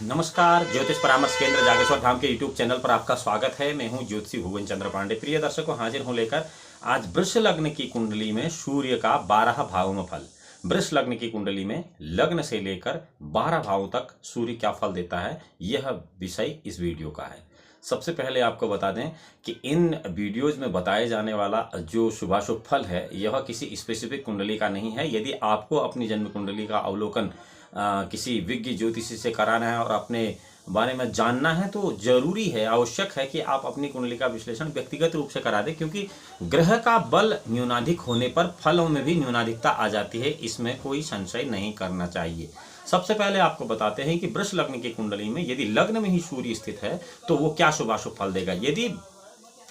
नमस्कार, ज्योतिष परामर्श केंद्र जागेश्वर धाम के यूट्यूब चैनल पर आपका स्वागत है। मैं हूं ज्योतिषी भुवन चंद्र पांडे। प्रिय दर्शकों, हाजिर हूं लेकर आज वृष लग्न की कुंडली में सूर्य का 12 भाव में फल। वृष लग्न की कुंडली में लग्न से लेकर 12 भावों तक सूर्य क्या फल देता है, यह विषय इस वीडियो का है। सबसे पहले आपको बता दें कि इन वीडियोज में बताए जाने वाला जो शुभाशुभ फल है यह किसी स्पेसिफिक कुंडली का नहीं है। यदि आपको अपनी जन्म कुंडली का अवलोकन किसी विज्ञ ज्योतिषी से कराना है और अपने बारे में जानना है तो जरूरी है, आवश्यक है कि आप अपनी कुंडली का विश्लेषण व्यक्तिगत रूप से करा दें, क्योंकि ग्रह का बल न्यूनाधिक होने पर फलों में भी न्यूनाधिकता आ जाती है। इसमें कोई संशय नहीं करना चाहिए। सबसे पहले आपको बताते हैं कि वृष लग्न की कुंडली में यदि लग्न में ही सूर्य स्थित है तो वो क्या शुभाशुभ फल देगा। यदि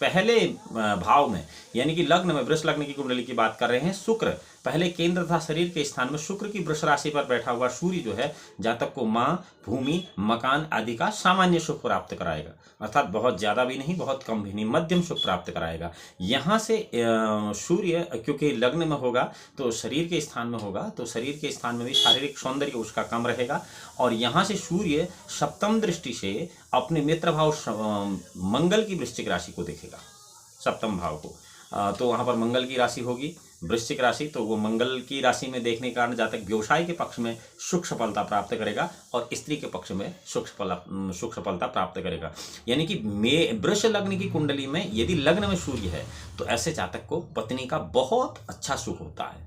पहले भाव में यानी कि लग्न में, वृष लग्न की कुंडली की बात कर रहे हैं, शुक्र पहले केंद्र तथा शरीर के स्थान में शुक्र की वृष राशि पर बैठा हुआ सूर्य जो है जातक को मां, भूमि, मकान आदि का सामान्य सुख प्राप्त कराएगा। अर्थात बहुत ज्यादा भी नहीं, बहुत कम भी नहीं, मध्यम सुख प्राप्त कराएगा। यहाँ से सूर्य क्योंकि लग्न में होगा तो शरीर के स्थान में होगा, तो शरीर के स्थान में भी शारीरिक सौंदर्य उसका कम रहेगा। और यहाँ से सूर्य सप्तम दृष्टि से अपने मित्र भाव मंगल की वृश्चिक राशि को देखेगा, सप्तम भाव को। तो वहाँ पर मंगल की राशि होगी वृश्चिक राशि, तो वो मंगल की राशि में देखने के कारण जातक व्यवसाय के पक्ष में सुख सफलता प्राप्त करेगा और स्त्री के पक्ष में सुख सफलता प्राप्त करेगा। यानी कि वृष लग्न की कुंडली में यदि लग्न में सूर्य है तो ऐसे जातक को पत्नी का बहुत अच्छा सुख होता है।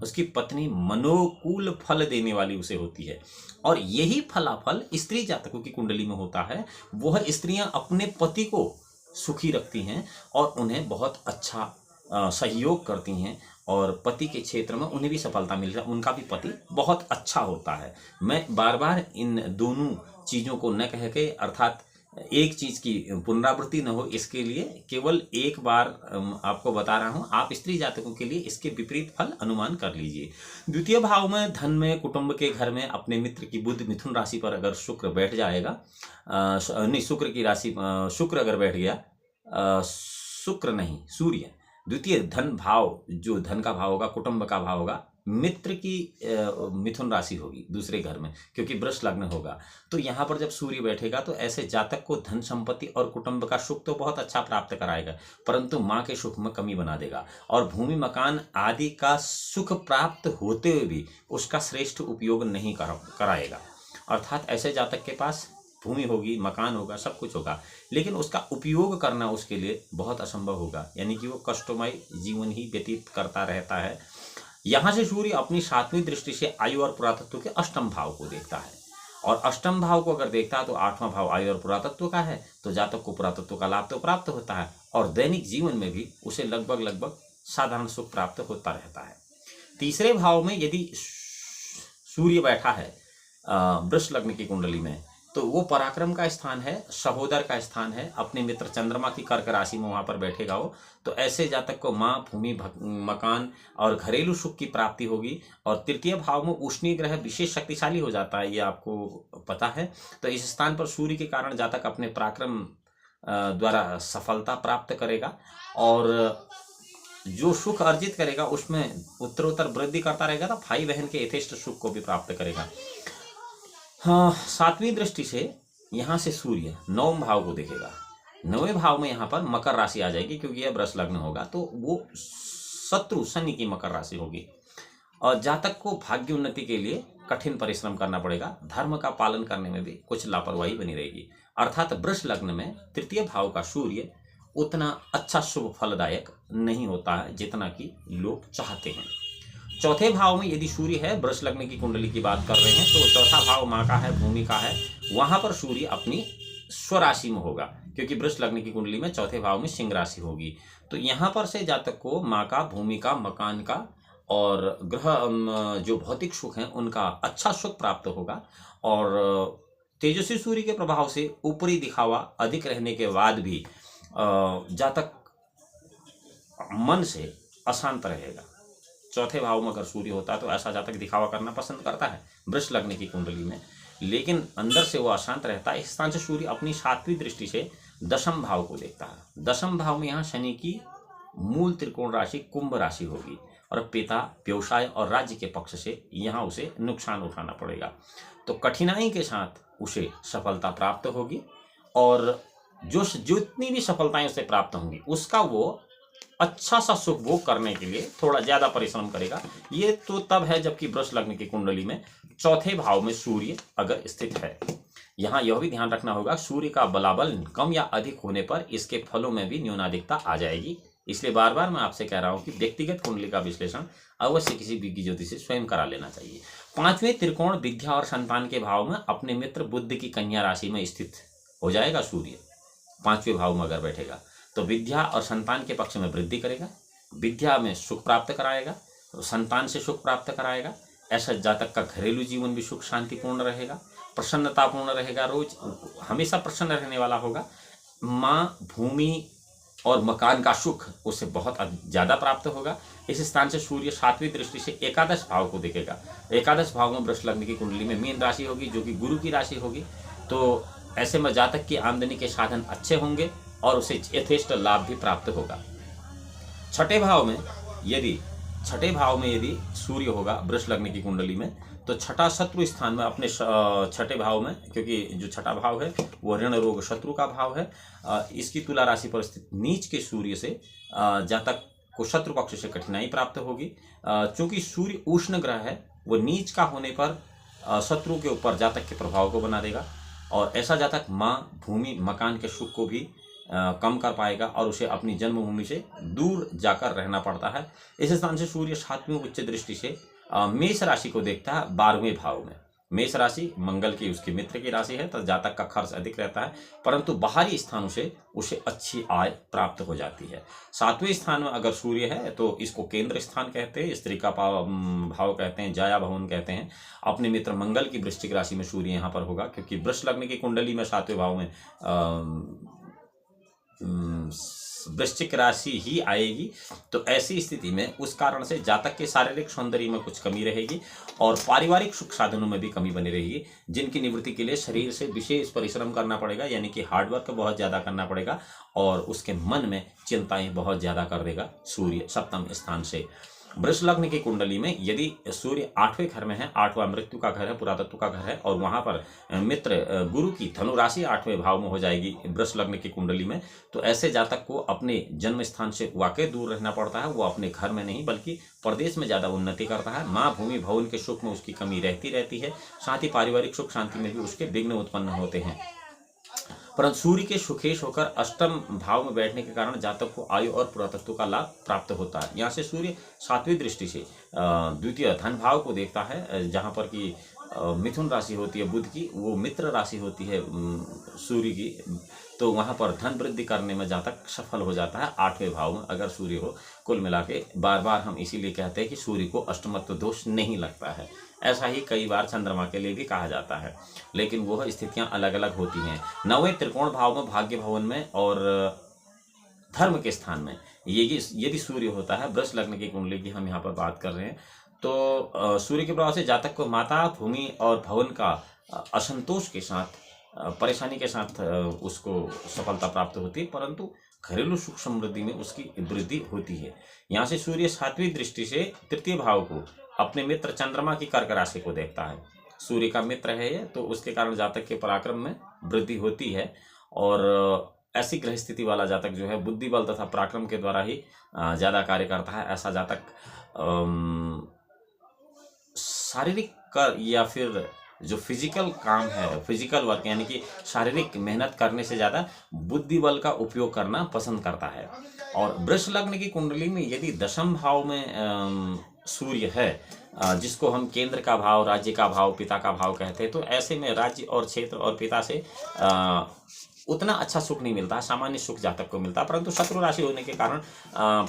उसकी पत्नी मनोकूल फल देने वाली उसे होती है। और यही फलाफल स्त्री जातकों की कुंडली में होता है। वह स्त्रियां अपने पति को सुखी रखती हैं और उन्हें बहुत अच्छा सहयोग करती हैं और पति के क्षेत्र में उन्हें भी सफलता मिल जाए, उनका भी पति बहुत अच्छा होता है। मैं बार बार इन दोनों चीज़ों को न कह के, अर्थात एक चीज़ की पुनरावृत्ति न हो, इसके लिए केवल एक बार आपको बता रहा हूं। आप स्त्री जातकों के लिए इसके विपरीत फल अनुमान कर लीजिए। द्वितीय भाव में, धन में, कुटुंब के घर में अपने मित्र की बुध मिथुन राशि पर अगर शुक्र बैठ जाएगा, नहीं शुक्र की राशि, शुक्र अगर बैठ गया, शुक्र नहीं सूर्य, द्वितीय धन भाव, जो धन का भाव होगा, कुटुंब का भाव होगा, मित्र की मिथुन राशि होगी दूसरे घर में, क्योंकि वृष लग्न होगा। तो यहाँ पर जब सूर्य बैठेगा तो ऐसे जातक को धन संपत्ति और कुटुंब का सुख तो बहुत अच्छा प्राप्त कराएगा, परंतु माँ के सुख में कमी बना देगा और भूमि मकान आदि का सुख प्राप्त होते हुए भी उसका श्रेष्ठ उपयोग नहीं कराएगा। अर्थात ऐसे जातक के पास भूमि होगी, मकान होगा, सब कुछ होगा, लेकिन उसका उपयोग करना उसके लिए बहुत असंभव होगा। यानी कि वो कष्टमय जीवन ही व्यतीत करता रहता है। यहाँ से सूर्य अपनी 7वीं दृष्टि से आयु और पुरातत्व के अष्टम भाव को देखता है, और अष्टम भाव को अगर देखता है तो 8वां भाव आयु और पुरातत्व का है, तो जातक को पुरातत्व का लाभ तो प्राप्त होता है और दैनिक जीवन में भी उसे लगभग साधारण सुख प्राप्त होता रहता है। तीसरे भाव में यदि सूर्य बैठा है वृष लग्न की कुंडली में, तो वो पराक्रम का स्थान है, सहोदर का स्थान है। अपने मित्र चंद्रमा की कर्क राशि में वहां पर बैठेगा वो, तो ऐसे जातक को माँ, भूमि, मकान और घरेलू सुख की प्राप्ति होगी। और तृतीय भाव में उष्णीय ग्रह विशेष शक्तिशाली हो जाता है, ये आपको पता है। तो इस स्थान पर सूर्य के कारण जातक अपने पराक्रम द्वारा सफलता प्राप्त करेगा और जो सुख अर्जित करेगा उसमें उत्तरोत्तर वृद्धि करता रहेगा, तो भाई बहन के यथेष्ट सुख को भी प्राप्त करेगा। हाँ, 7वीं दृष्टि से यहाँ से सूर्य 9वें भाव को देखेगा। 9वें भाव में यहाँ पर मकर राशि आ जाएगी, क्योंकि यह वृष लग्न होगा, तो वो शत्रु शनि की मकर राशि होगी। और जातक को भाग्य उन्नति के लिए कठिन परिश्रम करना पड़ेगा, धर्म का पालन करने में भी कुछ लापरवाही बनी रहेगी। अर्थात वृष लग्न में तृतीय भाव का सूर्य उतना अच्छा शुभ फलदायक नहीं होता है जितना कि लोग चाहते हैं। चौथे भाव में यदि सूर्य है, वृष लग्न की कुंडली की बात कर रहे हैं, तो चौथा भाव माँ का है, भूमि का है। वहां पर सूर्य अपनी स्वराशि में होगा, क्योंकि वृष लग्न की कुंडली में चौथे भाव में सिंह राशि होगी। तो यहाँ पर से जातक को माँ का, भूमि का, मकान का और ग्रह जो भौतिक सुख हैं उनका अच्छा सुख प्राप्त होगा। और तेजस्वी सूर्य के प्रभाव से ऊपरी दिखावा अधिक रहने के बाद भी जातक मन से अशांत रहेगा। चौथे भाव में अगर सूर्य होता है तो ऐसा जातक दिखावा करना पसंद करता है वृष लग्न की कुंडली में, लेकिन अंदर से वो अशांत रहता है। इस स्थान से सूर्य अपनी 7वीं दृष्टि से 10म भाव को देखता है। 10म भाव में यहाँ शनि की मूल त्रिकोण राशि कुंभ राशि होगी और पिता, व्यवसाय और राज्य के पक्ष से यहाँ उसे नुकसान उठाना पड़ेगा। तो कठिनाई के साथ उसे सफलता प्राप्त होगी और जितनी भी सफलताएं उसे प्राप्त होंगी उसका वो अच्छा सा सुख भोग करने के लिए थोड़ा ज्यादा परिश्रम करेगा। ये तो तब है जबकि वृष लग्न की कुंडली में चौथे भाव में सूर्य अगर स्थित है। यहाँ यह भी ध्यान रखना होगा सूर्य का बलाबल कम या अधिक होने पर इसके फलों में भी न्यूनाधिकता आ जाएगी। इसलिए बार बार मैं आपसे कह रहा हूं कि व्यक्तिगत कुंडली का विश्लेषण अवश्य किसी विज्ञ ज्योतिष से स्वयं करा लेना चाहिए। पांचवें त्रिकोण विद्या और संतान के भाव में अपने मित्र बुध की कन्या राशि में स्थित हो जाएगा सूर्य। पांचवें भाव में अगर बैठेगा तो विद्या और संतान के पक्ष में वृद्धि करेगा, विद्या में सुख प्राप्त कराएगा, संतान से सुख प्राप्त कराएगा। ऐसा जातक का घरेलू जीवन भी सुख शांतिपूर्ण रहेगा, प्रसन्नतापूर्ण रहेगा, रोज हमेशा प्रसन्न रहने वाला होगा। माँ, भूमि और मकान का सुख उसे बहुत ज्यादा प्राप्त होगा। इस स्थान से सूर्य सातवीं दृष्टि से एकादश भाव को देखेगा। एकादश भाव में वृष लग्न की कुंडली में मीन राशि होगी जो कि गुरु की राशि होगी। तो ऐसे में जातक की आमदनी के साधन अच्छे होंगे और उसे यथेष्ट लाभ भी प्राप्त होगा। छठे भाव में यदि सूर्य होगा वृष लग्न की कुंडली में तो छठा शत्रु स्थान में अपने छठे भाव में, क्योंकि जो छठा भाव है वो ऋण रोग शत्रु का भाव है, इसकी तुला राशि पर स्थित नीच के सूर्य से जातक को शत्रु पक्ष से कठिनाई प्राप्त होगी। चूंकि सूर्य उष्ण ग्रह है वो नीच का होने पर शत्रु के ऊपर जातक के प्रभाव को बना देगा और ऐसा जातक माँ, भूमि, मकान के सुख को भी कम कर पाएगा और उसे अपनी जन्मभूमि से दूर जाकर रहना पड़ता है। इस स्थान से सूर्य सातवीं उच्च दृष्टि से मेष राशि को देखता है 12वें भाव में। मेष राशि मंगल की उसके मित्र की राशि है तो जातक का खर्च अधिक रहता है परंतु बाहरी स्थानों से उसे अच्छी आय प्राप्त हो जाती है। सातवें स्थान में अगर सूर्य है तो इसको केंद्र स्थान कहते हैं, स्त्री का भाव कहते हैं, जाया भवन कहते हैं। अपने मित्र मंगल की वृश्चिक राशि में सूर्य यहाँ पर होगा क्योंकि वृष लग्न की कुंडली में सातवें भाव में वृश्चिक राशि ही आएगी। तो ऐसी स्थिति में उस कारण से जातक के शारीरिक सौंदर्य में कुछ कमी रहेगी और पारिवारिक सुख साधनों में भी कमी बनी रहेगी, जिनकी निवृत्ति के लिए शरीर से विशेष परिश्रम करना पड़ेगा, यानी कि हार्डवर्क बहुत ज्यादा करना पड़ेगा और उसके मन में चिंताएं बहुत ज्यादा कर देगा सूर्य सप्तम स्थान से। वृष लग्न की कुंडली में यदि सूर्य 8वें घर में है, 8वां मृत्यु का घर है, पुरातत्व का घर है और वहां पर मित्र गुरु की धनु राशि 8वें भाव में हो जाएगी वृष लग्न की कुंडली में, तो ऐसे जातक को अपने जन्म स्थान से वाकई दूर रहना पड़ता है। वो अपने घर में नहीं बल्कि प्रदेश में ज्यादा उन्नति करता है। माँ, भूमि, भवन के सुख में उसकी कमी रहती है, साथ ही पारिवारिक सुख शांति में भी उसके विघ्न उत्पन्न होते हैं। परंतु सूर्य के सुखेश होकर अष्टम भाव में बैठने के कारण जातक को आयु और पुरातत्व का लाभ प्राप्त होता है। यहाँ से सूर्य सातवीं दृष्टि से द्वितीय धन भाव को देखता है, जहाँ पर कि मिथुन राशि होती है बुध की, वो मित्र राशि होती है सूर्य की, तो वहाँ पर धन वृद्धि करने में जातक सफल हो जाता है 8वें भाव में अगर सूर्य हो। कुल मिला के बार बार हम इसीलिए कहते हैं कि सूर्य को अष्टमत्व दोष नहीं लगता है। ऐसा ही कई बार चंद्रमा के लिए भी कहा जाता है, लेकिन वह स्थितियां अलग अलग होती हैं। 9वें त्रिकोण भाव में भाग्य भवन में और धर्म के स्थान में यदि सूर्य होता है, वृष लग्न की कुंडली की हम यहाँ पर बात कर रहे हैं, तो सूर्य के प्रभाव से जातक को माता, भूमि और भवन का असंतोष के साथ, परेशानी के साथ उसको सफलता प्राप्त होती है, परंतु घरेलू सुख समृद्धि में उसकी वृद्धि होती है। यहाँ से सूर्य सातवीं दृष्टि से तृतीय भाव को अपने मित्र चंद्रमा की कर्क राशि को देखता है। सूर्य का मित्र है ये, तो उसके कारण जातक के पराक्रम में वृद्धि होती है और ऐसी ग्रह स्थिति वाला जातक जो है बुद्धि बल तथा पराक्रम के द्वारा ही ज्यादा कार्य करता है। ऐसा जातक शारीरिक कर या फिर जो फिजिकल काम है, फिजिकल वर्क यानी कि शारीरिक मेहनत करने से ज्यादा बुद्धि बल का उपयोग करना पसंद करता है। और वृष लग्न की कुंडली में यदि दशम भाव में सूर्य है, जिसको हम केंद्र का भाव, राज्य का भाव, पिता का भाव कहते हैं, तो ऐसे में राज्य और क्षेत्र और पिता से उतना अच्छा सुख नहीं मिलता, सामान्य सुख जातक को मिलता, परंतु शत्रु राशि होने के कारण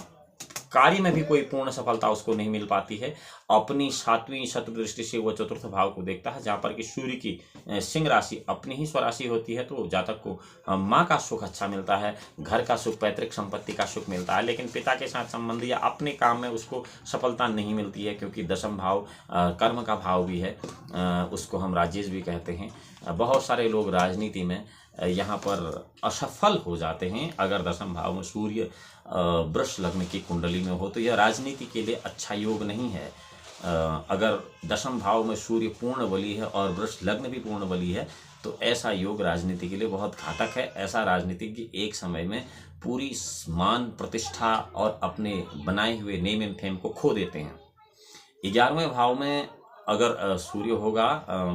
कार्य में भी कोई पूर्ण सफलता उसको नहीं मिल पाती है। अपनी सातवीं शत्रु दृष्टि से वो चतुर्थ भाव को देखता है, जहाँ पर कि सूर्य की सिंह राशि अपनी ही स्वराशि होती है, तो जातक को माँ का सुख अच्छा मिलता है, घर का सुख, पैतृक संपत्ति का सुख मिलता है, लेकिन पिता के साथ संबंध या अपने काम में उसको सफलता नहीं मिलती है, क्योंकि दशम भाव कर्म का भाव भी है, उसको हम राजेश भी कहते हैं। बहुत सारे लोग राजनीति में यहाँ पर असफल हो जाते हैं अगर दशम भाव में सूर्य वृष लग्न की कुंडली में हो, तो यह राजनीति के लिए अच्छा योग नहीं है। अगर दशम भाव में सूर्य पूर्ण बली है और वृष लग्न भी पूर्ण बली है तो ऐसा योग राजनीति के लिए बहुत घातक है। ऐसा राजनीतिज्ञ एक समय में पूरी मान प्रतिष्ठा और अपने बनाए हुए नेम एंड फेम को खो देते हैं। 11वें भाव में अगर सूर्य होगा,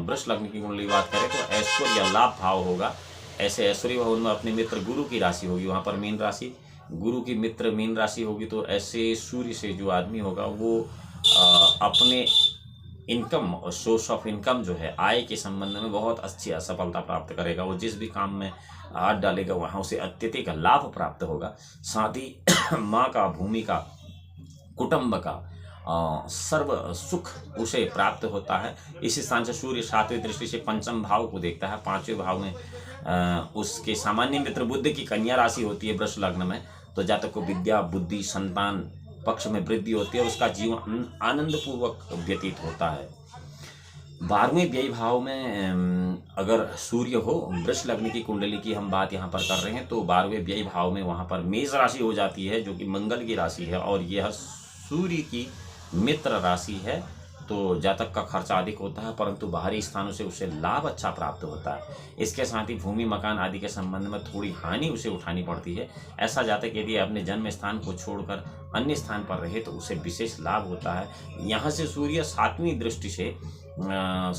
वृष लग्न की कुंडली बात करें तो ऐश्वर्य लाभ भाव होगा। ऐसे ऐश्वर्य भवन में अपने मित्र गुरु की राशि होगी, वहाँ पर मीन राशि, गुरु की मित्र मीन राशि होगी। तो ऐसे सूर्य से जो आदमी होगा वो अपने इनकम और सोर्स ऑफ इनकम जो है, आय के संबंध में बहुत अच्छी सफलता प्राप्त करेगा। वो जिस भी काम में हाथ डालेगा वहाँ उसे अत्यधिक लाभ प्राप्त होगा। साथ ही माँ का, भूमि का, कुटुंब का सर्व सुख उसे प्राप्त होता है। इस स्थान से सूर्य 7वीं दृष्टि से पंचम भाव को देखता है। 5वें भाव में उसके सामान्य मित्र बुध की कन्या राशि होती है वृष लग्न में। तो जातक को विद्या, बुद्धि, संतान पक्ष में वृद्धि होती है और उसका जीवन आनंद पूर्वक व्यतीत होता है। 12वें व्यय भाव में अगर सूर्य हो, वृष लग्न की कुंडली की हम बात यहाँ पर कर रहे हैं, तो 12वें व्यय भाव में वहाँ पर मेष राशि हो जाती है जो कि मंगल की राशि है और यह सूर्य की मित्र राशि है। तो जातक का खर्चा अधिक होता है परंतु बाहरी स्थानों से उसे लाभ अच्छा प्राप्त होता है। इसके साथ ही भूमि, मकान आदि के संबंध में थोड़ी हानि उसे उठानी पड़ती है। ऐसा जातक यदि अपने जन्म स्थान को छोड़कर अन्य स्थान पर रहे तो उसे विशेष लाभ होता है। यहाँ से सूर्य 7वीं दृष्टि से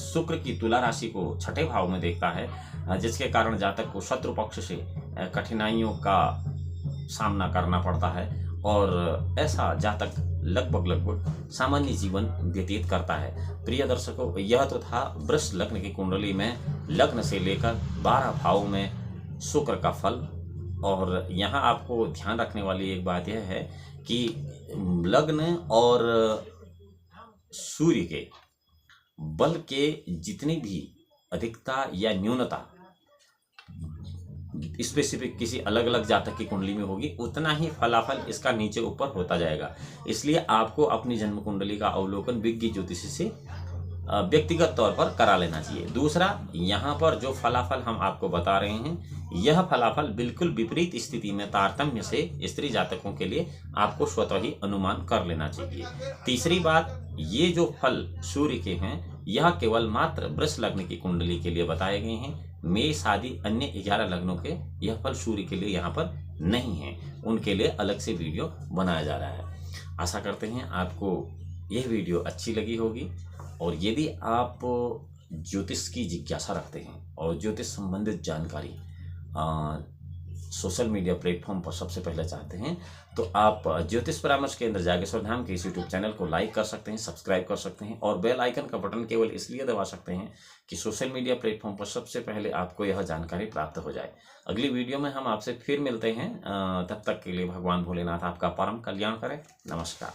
शुक्र की तुला राशि को 6ठे भाव में देखता है, जिसके कारण जातक को शत्रु पक्ष से कठिनाइयों का सामना करना पड़ता है और ऐसा जातक लगभग सामान्य जीवन व्यतीत करता है। प्रिय दर्शकों, यह तो था वृष लग्न की कुंडली में लग्न से लेकर 12 भाव में शुक्र का फल। और यहाँ आपको ध्यान रखने वाली एक बात यह है कि लग्न और सूर्य के बल के जितनी भी अधिकता या न्यूनता स्पेसिफिक किसी अलग अलग जातक की कुंडली में होगी, उतना ही फलाफल इसका नीचे ऊपर होता जाएगा। इसलिए आपको अपनी जन्म कुंडली का अवलोकन विज्ञ ज्योतिषी से व्यक्तिगत तौर पर करा लेना चाहिए। दूसरा, यहाँ पर जो फलाफल हम आपको बता रहे हैं, यह फलाफल बिल्कुल विपरीत स्थिति में तारतम्य से स्त्री जातकों के लिए आपको स्वतः ही अनुमान कर लेना चाहिए। तीसरी बात, ये जो फल सूर्य के हैं यह केवल मात्र वृष लग्न की कुंडली के लिए बताए गए हैं। मेष आदि अन्य 11 लग्नों के यह फल सूर्य के लिए यहाँ पर नहीं है, उनके लिए अलग से वीडियो बनाया जा रहा है। आशा करते हैं आपको यह वीडियो अच्छी लगी होगी और यदि आप ज्योतिष की जिज्ञासा रखते हैं और ज्योतिष संबंधित जानकारी सोशल मीडिया प्लेटफॉर्म पर सबसे पहले चाहते हैं तो आप ज्योतिष परामर्श केंद्र जागेश्वर धाम के इस यूट्यूब चैनल को लाइक कर सकते हैं, सब्सक्राइब कर सकते हैं और बेल आइकन का बटन केवल इसलिए दबा सकते हैं कि सोशल मीडिया प्लेटफॉर्म पर सबसे पहले आपको यह जानकारी प्राप्त हो जाए। अगली वीडियो में हम आपसे फिर मिलते हैं। तब तक के लिए भगवान भोलेनाथ आपका परम कल्याण करें। नमस्कार।